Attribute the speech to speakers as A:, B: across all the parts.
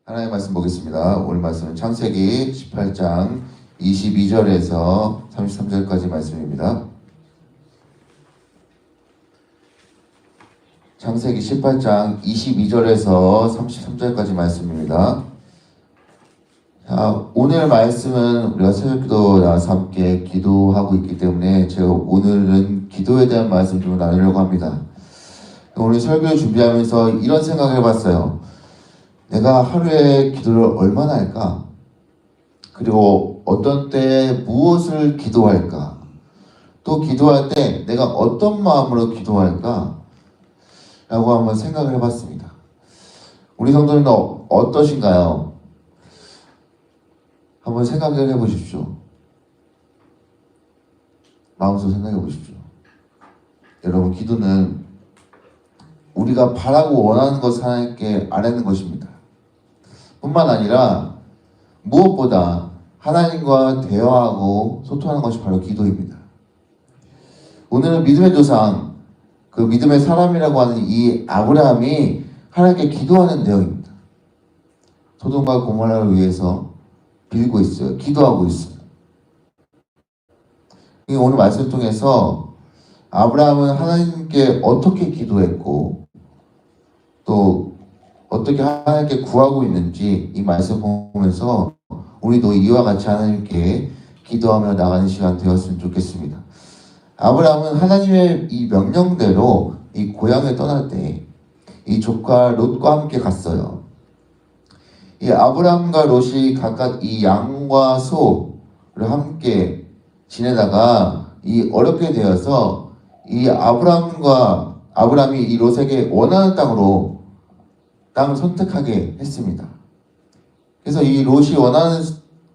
A: 하나님의 말씀 보겠습니다. 오늘 말씀은 창세기 18장 22절에서 33절까지 말씀입니다. 창세기 18장 22절에서 33절까지 말씀입니다. 자, 오늘 말씀은 우리가 새벽기도 나와서 함께 기도하고 있기 때문에 제가 오늘은 기도에 대한 말씀 좀 나누려고 합니다. 오늘 설교를 준비하면서 이런 생각을 해봤어요. 내가 하루에 기도를 얼마나 할까? 그리고 어떤 때 무엇을 기도할까? 또 기도할 때 내가 어떤 마음으로 기도할까? 라고 한번 생각을 해봤습니다. 우리 성도님은 어떠신가요? 한번 생각을 해보십시오. 마음속으로 생각해 보십시오. 여러분, 기도는 우리가 바라고 원하는 것을 하나님께 아뢰는 것입니다. 뿐만 아니라 무엇보다 하나님과 대화하고 소통하는 것이 바로 기도입니다. 오늘은 믿음의 조상, 그 믿음의 사람이라고 하는 이 아브라함이 하나님께 기도하는 내용입니다. 소돔과 고모라를 위해서 빌고 있어요. 기도하고 있어요. 오늘 말씀을 통해서 아브라함은 하나님께 어떻게 기도했고 또 어떻게 하나님께 구하고 있는지 이 말씀 보면서 우리도 이와 같이 하나님께 기도하며 나가는 시간 되었으면 좋겠습니다. 아브라함은 하나님의 이 명령대로 이 고향을 떠날 때 이 조카 롯과 함께 갔어요. 이 아브라함과 롯이 각각 이 양과 소를 함께 지내다가 이 어렵게 되어서 이 아브라함이 이 롯에게 원하는 땅을 선택하게 했습니다. 그래서 이 롯이 원하는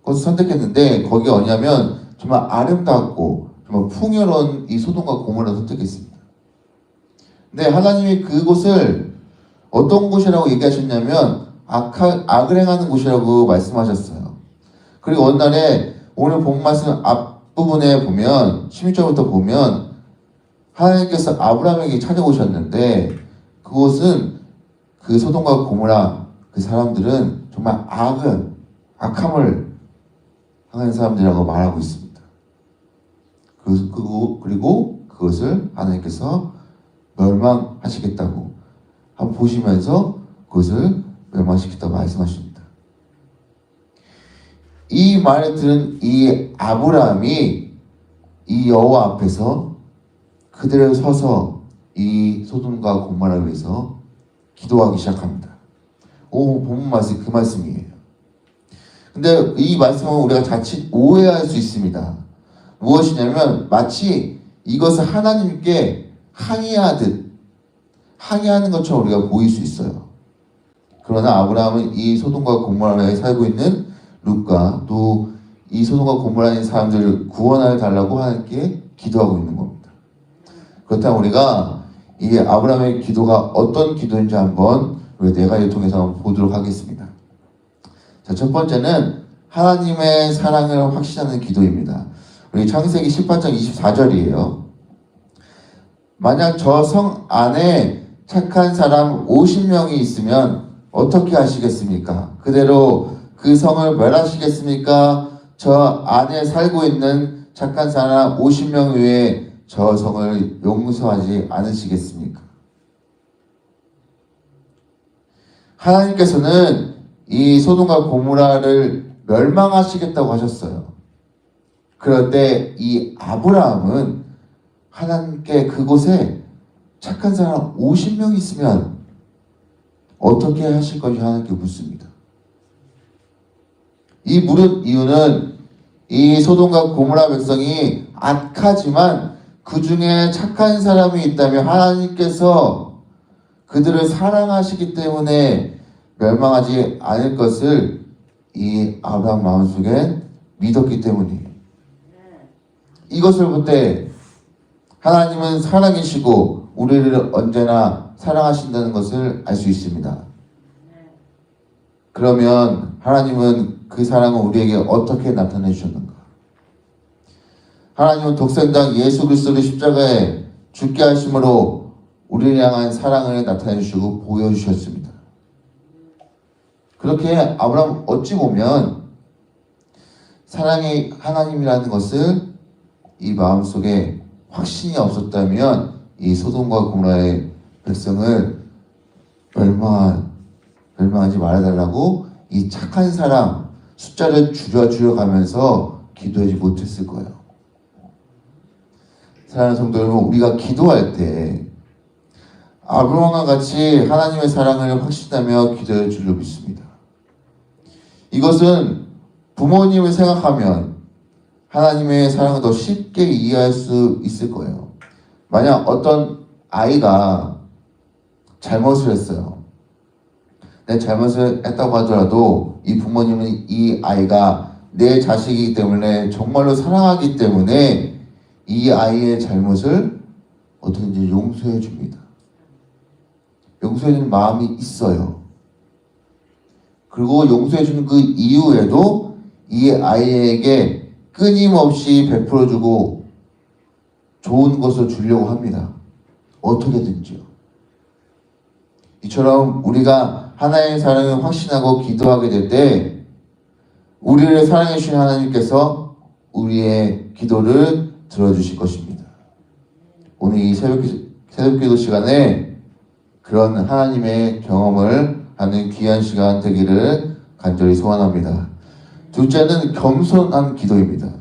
A: 것을 선택했는데 거기가 어디냐면 정말 아름답고 정말 풍요로운 이 소돔과 고모라를 선택했습니다. 근데 하나님이 그곳을 어떤 곳이라고 얘기하셨냐면 악을 행하는 곳이라고 말씀하셨어요. 그리고 어느 날에 오늘 본 말씀 앞부분에 보면 16절부터 보면 하나님께서 아브라함에게 찾아오셨는데 그곳은 그 소돔과 고모라 그 사람들은 정말 악함을 하는 사람들이라고 말하고 있습니다. 그리고 그것을 하나님께서 멸망하시겠다고 한번 보시면서 그것을 멸망시켰다고 말씀하십니다. 이 말을 들은 이 아브라함이 이 여호와 앞에서 그대로 서서 이 소돔과 고모라를 위해서 기도하기 시작합니다. 본문 말씀 그 말씀이에요. 근데 이 말씀은 우리가 자칫 오해할 수 있습니다. 무엇이냐면 마치 이것을 하나님께 항의하는 것처럼 우리가 보일 수 있어요. 그러나 아브라함은 이 소돔과 고모라에 살고 있는 롯과 또 이 소돔과 고모라에 있는 사람들을 구원하여 달라고 하나님께 기도하고 있는 겁니다. 그렇다면 우리가 이 아브라함의 기도가 어떤 기도인지 한번 우리 네 가지를 통해서 한번 보도록 하겠습니다. 자, 첫 번째는 하나님의 사랑을 확신하는 기도입니다. 우리 창세기 18장 24절이에요. 만약 저 성 안에 착한 사람 50명이 있으면 어떻게 하시겠습니까? 그대로 그 성을 멸하시겠습니까? 저 안에 살고 있는 착한 사람 50명 외에 저 성을 용서하지 않으시겠습니까? 하나님께서는 이 소돔과 고모라를 멸망하시겠다고 하셨어요. 그런데 이 아브라함은 하나님께 그곳에 착한 사람 50명 있으면 어떻게 하실 것인지 하나님께 묻습니다. 이 물은 이유는 이 소돔과 고모라 백성이 악하지만 그 중에 착한 사람이 있다면 하나님께서 그들을 사랑하시기 때문에 멸망하지 않을 것을 이 아브라함 마음속에 믿었기 때문이에요. 이것을 볼 때 하나님은 사랑이시고 우리를 언제나 사랑하신다는 것을 알 수 있습니다. 그러면 하나님은 그 사랑을 우리에게 어떻게 나타내 주셨는가? 하나님은 독생자 예수 그리스도를 십자가에 죽게 하심으로 우리를 향한 사랑을 나타내 주시고 보여주셨습니다. 그렇게 아브라함 어찌 보면 사랑의 하나님이라는 것을 이 마음속에 확신이 없었다면 이 소돔과 고모라의 백성을 멸망하지 말아달라고 이 착한 사람 숫자를 줄여가면서 기도하지 못했을 거예요. 사랑하는 성도 여러분, 우리가 기도할 때 아브라함과 같이 하나님의 사랑을 확신하며 기도할 줄로 믿습니다. 이것은 부모님을 생각하면 하나님의 사랑을 더 쉽게 이해할 수 있을 거예요. 만약 어떤 아이가 잘못을 했어요. 내 잘못을 했다고 하더라도 이 부모님은 이 아이가 내 자식이기 때문에 정말로 사랑하기 때문에 이 아이의 잘못을 어떻게든지 용서해 줍니다. 용서해주는 마음이 있어요. 그리고 용서해주는 그 이후에도 이 아이에게 끊임없이 베풀어주고 좋은 것을 주려고 합니다. 어떻게든지요. 이처럼 우리가 하나님의 사랑을 확신하고 기도하게 될 때 우리를 사랑해 주신 하나님께서 우리의 기도를 들어주실 것입니다. 오늘 이 새벽기도 시간에 그런 하나님의 경험을 하는 귀한 시간 되기를 간절히 소원합니다. 둘째는 겸손한 기도입니다.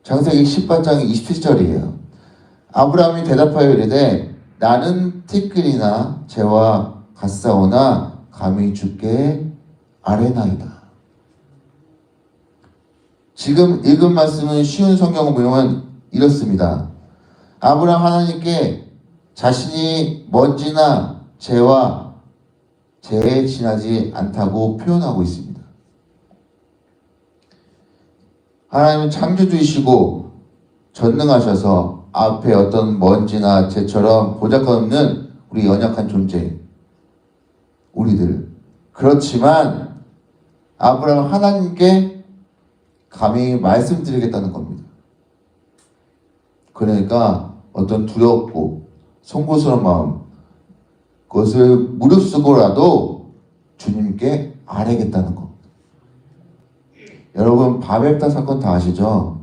A: 창세기 18장 27절이에요. 아브라함이 대답하여 이르되 나는 티끌이나 재와 같사오나 감히 주께 아뢰나이다. 지금 읽은 말씀은 쉬운 성경을 보면 이렇습니다. 아브라함 하나님께 자신이 먼지나 재에 지나지 않다고 표현하고 있습니다. 하나님은 창조주이시고 전능하셔서 앞에 어떤 먼지나 재처럼 보잘것없는 우리 연약한 존재, 우리들. 그렇지만 아브라함 하나님께 감히 말씀드리겠다는 겁니다. 그러니까 어떤 두렵고 송구스러운 마음, 그것을 무릅쓰고라도 주님께 아뢰겠다는 겁니다. 여러분 바벨탑 사건 다 아시죠?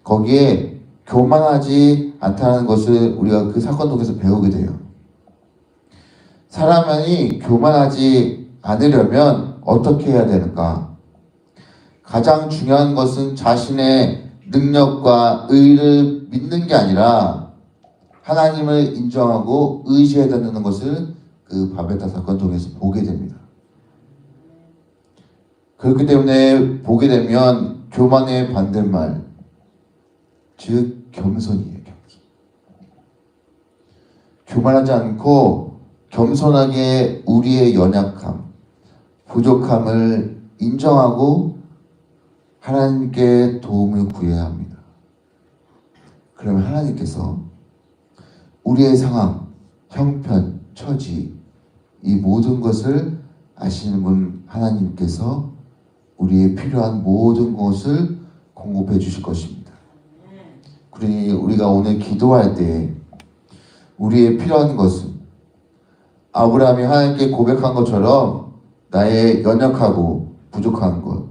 A: 거기에 교만하지 않다는 것을 우리가 그 사건 통해서 배우게 돼요. 사람이 교만하지 않으려면 어떻게 해야 되는가? 가장 중요한 것은 자신의 능력과 의를 믿는 게 아니라 하나님을 인정하고 의지해야 된다는 것을 그 바벨탑 사건 통해서 보게 됩니다. 그렇기 때문에 보게 되면 교만의 반대말, 즉 겸손이에요. 교만하지 않고 겸손하게 우리의 연약함, 부족함을 인정하고 하나님께 도움을 구해야 합니다. 그러면 하나님께서 우리의 상황, 형편, 처지, 이 모든 것을 아시는 분 하나님께서 우리의 필요한 모든 것을 공급해 주실 것입니다. 그러니 우리가 오늘 기도할 때 우리의 필요한 것은 아브라함이 하나님께 고백한 것처럼 나의 연약하고 부족한 것,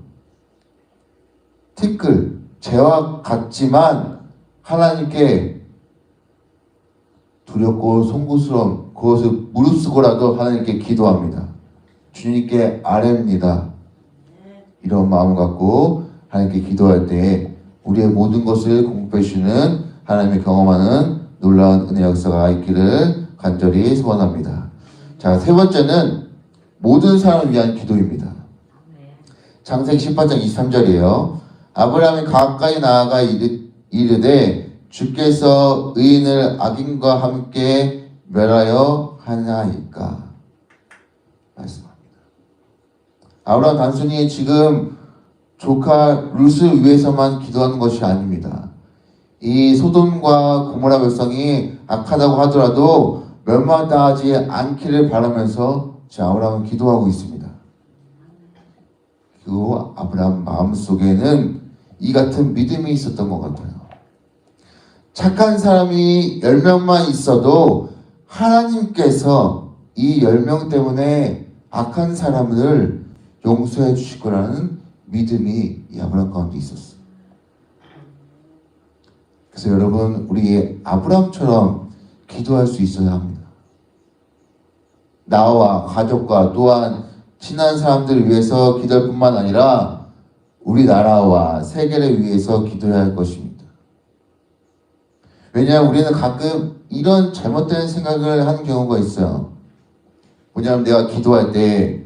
A: 티끌, 재와 같지만 하나님께 두렵고 송구스러움, 그것을 무릅쓰고라도 하나님께 기도합니다. 주님께 아뢰입니다. 이런 마음 갖고 하나님께 기도할 때 우리의 모든 것을 공급해 주시는 하나님의 경험하는 놀라운 은혜 역사가 있기를 간절히 소원합니다. 자, 세 번째는 모든 사람을 위한 기도입니다. 창세기 18장 23절이에요. 아브라함이 가까이 나아가 이르되 주께서 의인을 악인과 함께 멸하여 하나이까 말씀합니다. 아브라함 단순히 지금 조카 룻을 위해서만 기도하는 것이 아닙니다. 이 소돔과 고모라 백성이 악하다고 하더라도 멸망당하지 않기를 바라면서 아브라함은 기도하고 있습니다. 그리고 아브라함 마음속에는 이 같은 믿음이 있었던 것 같아요. 착한 사람이 10명만 있어도 하나님께서 이 10명 때문에 악한 사람을 용서해 주실 거라는 믿음이 이 아브라함 가운데 있었어. 그래서 여러분, 우리 아브라함처럼 기도할 수 있어야 합니다. 나와 가족과 또한 친한 사람들을 위해서 기도할 뿐만 아니라 우리나라와 세계를 위해서 기도해야 할 것입니다. 왜냐하면 우리는 가끔 이런 잘못된 생각을 하는 경우가 있어요. 뭐냐면 내가 기도할 때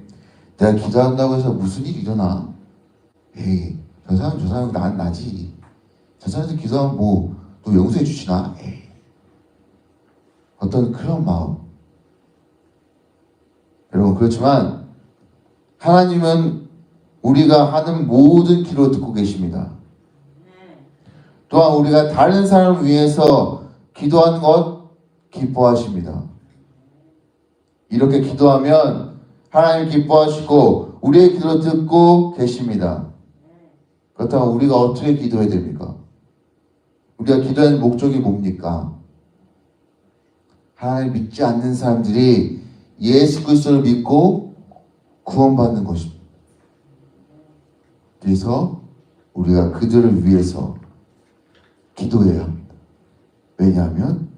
A: 내가 기도한다고 해서 무슨 일이 일어나? 에이, 저 사람 나지. 저 사람한테 기도하면 뭐 또 용서해 주시나? 에이. 어떤 그런 마음. 여러분, 그렇지만 하나님은 우리가 하는 모든 기도를 듣고 계십니다. 또한 우리가 다른 사람을 위해서 기도하는 것 기뻐하십니다. 이렇게 기도하면 하나님 기뻐하시고 우리의 기도를 듣고 계십니다. 그렇다면 우리가 어떻게 기도해야 됩니까? 우리가 기도하는 목적이 뭡니까? 하나님 믿지 않는 사람들이 예수 그리스도를 믿고 구원받는 것입니다. 그래서 우리가 그들을 위해서 기도해야 합니다. 왜냐하면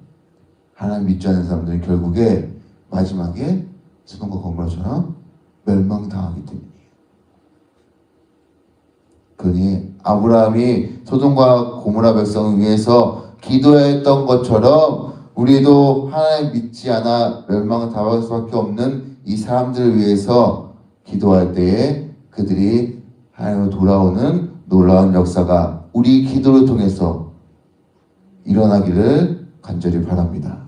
A: 하나님 믿지 않는 사람들은 결국에 마지막에 소돔과 고모라처럼 멸망당하기 때문이에요. 그러니 아브라함이 소돔과 고모라 백성을 위해서 기도했던 것처럼 우리도 하나님 믿지 않아 멸망을 당할 수밖에 없는 이 사람들을 위해서 기도할 때에 그들이 하나님으로 돌아오는 놀라운 역사가 우리 기도를 통해서 일어나기를 간절히 바랍니다.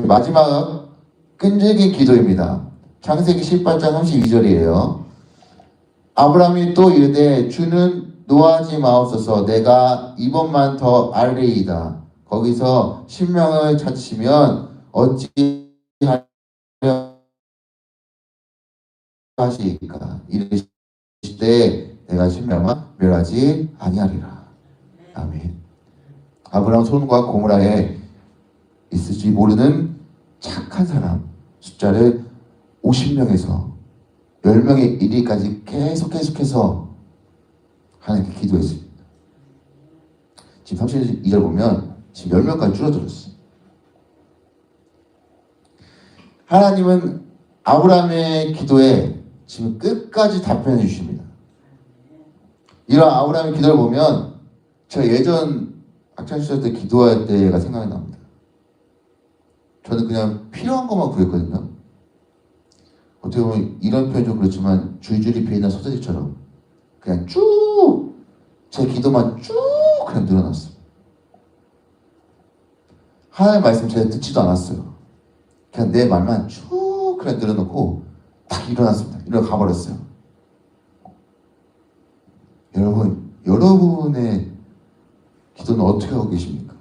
A: 마지막 끈질긴 기도입니다. 창세기 18장 32절이에요. 아브라함이 또 이르되 주는 노하지 마옵소서. 내가 이번만 더 알리이다. 거기서 신명을 찾으시면 어찌하려 하시니까 이르시되 내가 신명을 멸하지 아니하리라. 아멘. 아브라함 소돔과 고모라에 있을지 모르는 착한 사람 숫자를 50명에서 10명에 이르기까지 계속해서 하나님께 기도했습니다. 지금 32절 보면 지금 10명까지 줄어들었어요. 하나님은 아브라함의 기도에 지금 끝까지 답변해 주십니다. 이런 아브라함의 기도를 보면 제가 예전 학창시절 때 기도할 때가 생각이 납니다. 저는 그냥 필요한 것만 구했거든요. 어떻게 보면 이런 표현 좀 그렇지만 줄줄이 베이나 소세지처럼 그냥 쭉 제 기도만 쭉 그냥 늘어났어요. 하나님의 말씀 제가 듣지도 않았어요. 그냥 내 말만 쭉 그냥 늘어놓고 딱 일어났습니다. 일어나 가버렸어요. 여러분의 기도는 어떻게 하고 계십니까?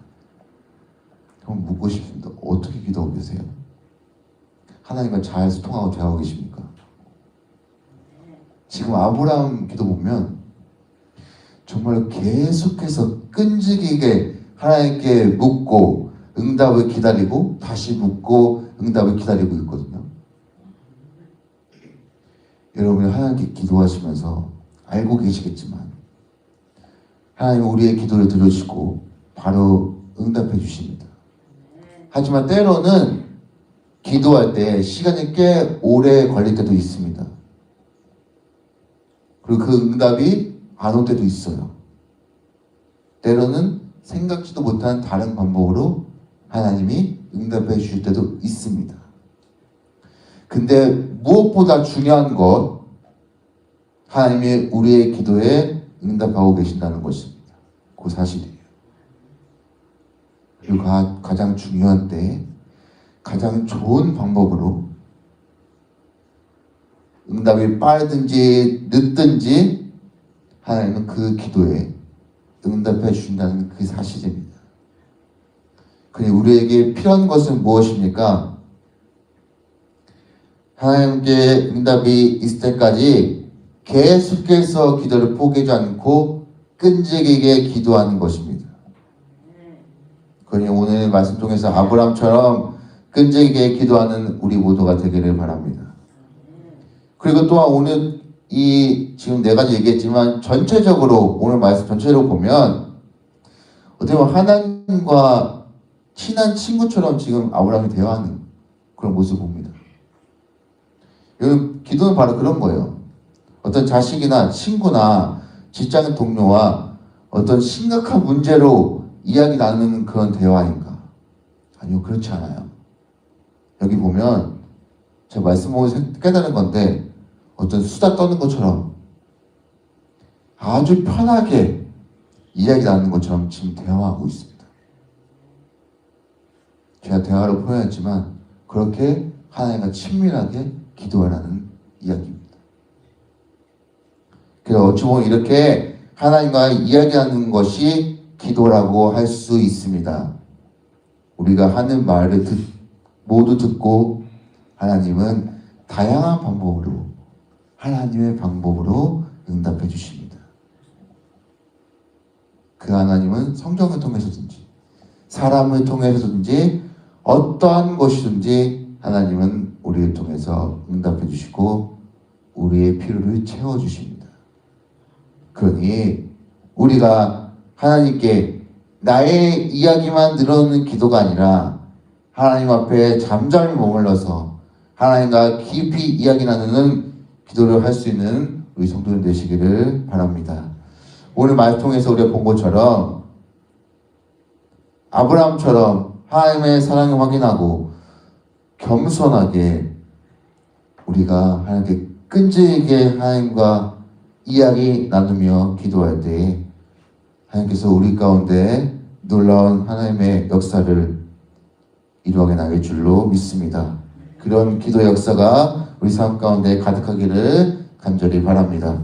A: 한번 묻고 싶습니다. 어떻게 기도하고 계세요? 하나님과 잘 소통하고 대화하고 계십니까? 지금 아브라함 기도 보면 정말 계속해서 끈질기게 하나님께 묻고 응답을 기다리고 다시 묻고 응답을 기다리고 있거든요. 여러분이 하나님께 기도하시면서 알고 계시겠지만 하나님은 우리의 기도를 들으시고 바로 응답해 주십니다. 하지만 때로는 기도할 때 시간이 꽤 오래 걸릴 때도 있습니다. 그리고 그 응답이 안 올 때도 있어요. 때로는 생각지도 못한 다른 방법으로 하나님이 응답해 주실 때도 있습니다. 근데 무엇보다 중요한 것, 하나님이 우리의 기도에 응답하고 계신다는 것입니다. 그 사실이에요. 그리고 가장 중요한 때 가장 좋은 방법으로 응답이 빠르든지 늦든지 하나님은 그 기도에 응답해 주신다는 그 사실입니다. 그러니 우리에게 필요한 것은 무엇입니까? 하나님께 응답이 있을 때까지 계속해서 기도를 포기하지 않고 끈질기게 기도하는 것입니다. 그러니 오늘 말씀 통해서 아브라함처럼 끈질기게 기도하는 우리 모두가 되기를 바랍니다. 그리고 또한 오늘 이 지금 네 가지 얘기했지만 전체적으로 오늘 말씀 전체로 보면 어떻게 보면 하나님과 친한 친구처럼 지금 아브라함이 대화하는 그런 모습을 봅니다. 여러분, 기도는 바로 그런 거예요. 어떤 자식이나 친구나 직장 동료와 어떤 심각한 문제로 이야기 나누는 그런 대화인가? 아니요, 그렇지 않아요. 여기 보면 제가 말씀 보면서 깨달은 건데 어떤 수다 떠는 것처럼 아주 편하게 이야기 나누는 것처럼 지금 대화하고 있습니다. 제가 대화로 표현했지만 그렇게 하나님과 친밀하게 기도하라는 이야기입니다. 그래서 어찌 보면 이렇게 하나님과 이야기하는 것이 기도라고 할 수 있습니다. 우리가 하는 말을 모두 듣고 하나님은 다양한 방법으로 하나님의 방법으로 응답해 주십니다. 그 하나님은 성경을 통해서든지 사람을 통해서든지 어떠한 것이든지 하나님은 우리를 통해서 응답해 주시고 우리의 필요를 채워 주십니다. 그러니 우리가 하나님께 나의 이야기만 늘어놓는 기도가 아니라 하나님 앞에 잠잠히 머물러서 하나님과 깊이 이야기 나누는 기도를 할 수 있는 우리 성도들 되시기를 바랍니다. 오늘 말씀 통해서 우리가 본 것처럼 아브라함처럼 하나님의 사랑을 확인하고 겸손하게 우리가 하나님께 끈질기게 하나님과 이야기 나누며 기도할 때 하나님께서 우리 가운데 놀라운 하나님의 역사를 이루어가게 나갈 줄로 믿습니다. 그런 기도 역사가 우리 삶 가운데 가득하기를 간절히 바랍니다.